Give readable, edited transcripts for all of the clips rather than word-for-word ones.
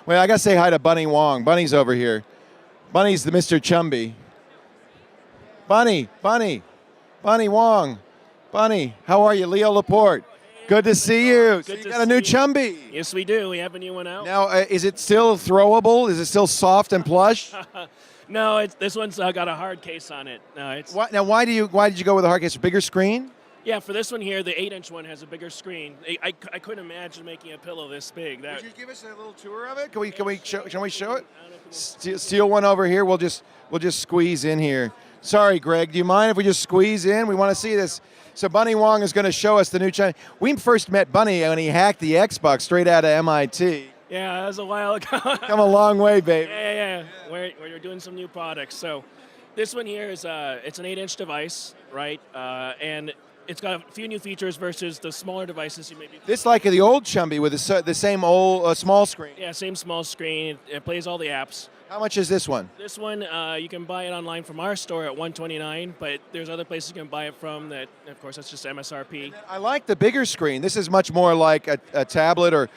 Wait, I gotta say hi to Bunnie Huang. Bunnie's over here. Bunnie's the Mr. Chumby. Bunnie Huang. Bunnie, how are you? Leo Laporte. Good to see you. So you got a new Chumby. Yes, we do. We have a new one out. Now, is it still throwable? Is it still soft and plush? No, this one's got a hard case on it. Why did you go with a hard case? A bigger screen? Yeah, for this one here, the 8-inch one has a bigger screen. I couldn't imagine making a pillow this big. Would you give us a little tour of it? Can we show it? Steal one over here. We'll just squeeze in here. Sorry, Greg. Do you mind if we just squeeze in? We want to see this. So Bunnie Huang is going to show us the new China. We first met Bunnie when he hacked the Xbox straight out of MIT. Yeah, that was a while ago. Come a long way, baby. Yeah. We're doing some new products. So this one here is it's an 8-inch device, right? And it's got a few new features versus the smaller devices you may be. This like the old Chumby with the same old small screen. Yeah, same small screen. It plays all the apps. How much is this one? This one, you can buy it online from our store at $129, but there's other places you can buy it from that, of course, that's just MSRP. I like the bigger screen. This is much more like a tablet or,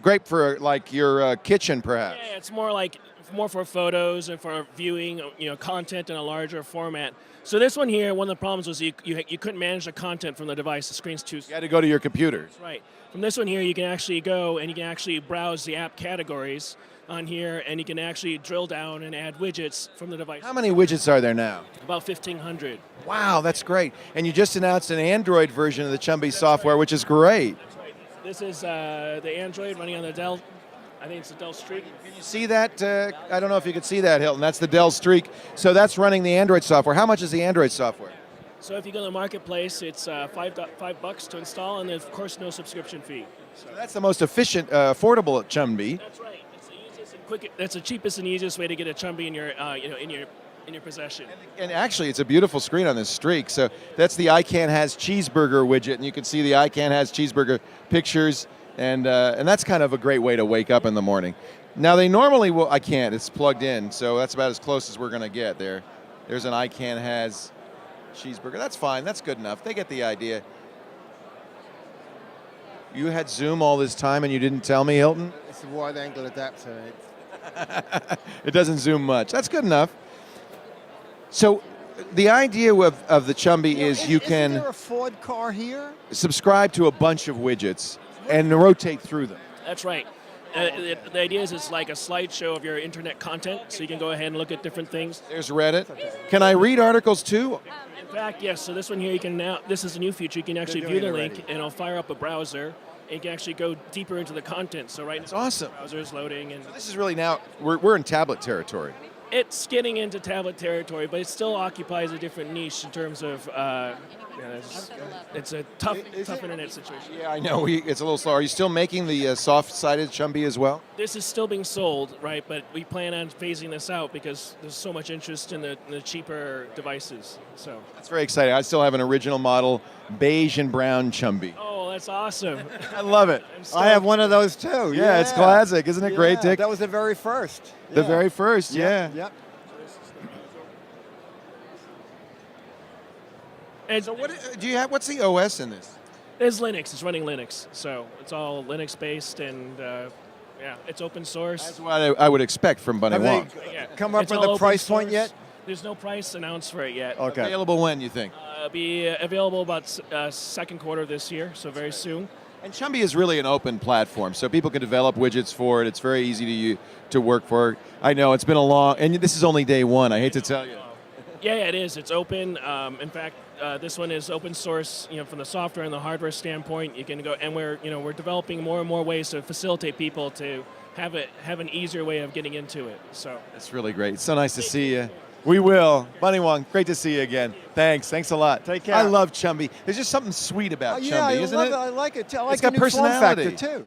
great for like your kitchen, perhaps. Yeah, it's more for photos and for viewing, content in a larger format. So this one here, one of the problems was you couldn't manage the content from the device. The screen's too small. You had to go to your computer. Right. From this one here, you can actually go and you can actually browse the app categories on here, and you can actually drill down and add widgets from the device. How many widgets are there now? About 1,500. Wow, that's great. And you just announced an Android version of the Chumby software, which is great. That's right. This is the Android running on the Dell. I think it's the Dell Streak. Can you see that? I don't know if you can see that, Hilton. That's the Dell Streak. So that's running the Android software. How much is the Android software? So if you go to the marketplace, it's $5 to install, and of course no subscription fee. So that's the most efficient, affordable Chumby. That's right. It's the easiest and quickest. That's the cheapest and easiest way to get a Chumby in your, in your possession. And actually, it's a beautiful screen on this Streak. So that's the iCann Has Cheeseburger widget, and you can see the iCann Has Cheeseburger pictures, and that's kind of a great way to wake up in the morning. Now they normally will. I can't. It's plugged in, so that's about as close as we're going to get there. There's an iCann Has Cheeseburger. That's fine. That's good enough. They get the idea. You had Zoom all this time and you didn't tell me, Hilton? It's a wide angle adapter. It doesn't zoom much. That's good enough. So the idea of the Chumby is you can Isn't there a Ford car here? subscribe to a bunch of widgets and rotate through them. That's right. The idea is it's like a slideshow of your internet content, so you can go ahead and look at different things. There's Reddit. Can I read articles too? In fact, yes. So this one here, you can now. This is a new feature. You can actually view the link, and it'll fire up a browser, and you can actually go deeper into the content. So right now, It's awesome. the browser is loading, and This is really now, we're in tablet territory. it's getting into tablet territory, but it still occupies a different niche in terms of. It's a tough internet situation. Yeah, I know. It's a little slow. Are you still making the soft-sided Chumby as well? This is still being sold, right? But we plan on phasing this out because there's so much interest in the cheaper devices. So That's very exciting. I still have an original model, beige and brown Chumby. Oh, that's awesome. I love it. I have one of those too. Yeah, it's classic. Isn't it great, Dick? That was the very first. The very first, yeah. Yep. And So what do you have? What's the OS in this? It's Linux. It's running Linux. So it's all Linux-based, and it's open source. That's what I would expect from Bunnie Have Huang. they come up It's with all a open price point source. yet? There's no price announced for it yet. Okay. Available when, you think? It'll be available about second quarter of this year, so very soon. And Chumby is really an open platform, so people can develop widgets for it. It's very easy to work for. I know it's been a long, and this is only day one. I hate to tell you. Yeah, it is. It's open. In fact, this one is open source. From the software and the hardware standpoint, you can go, and we're developing more and more ways to facilitate people to have an easier way of getting into it. So It's really great. It's so nice to see you. We will. Bunnie Huang, great to see you again. Thanks a lot. Take care. I love Chumby. There's just something sweet about Yeah, Chumby, isn't it? I like it too. I like It's got the new form personality. factor too.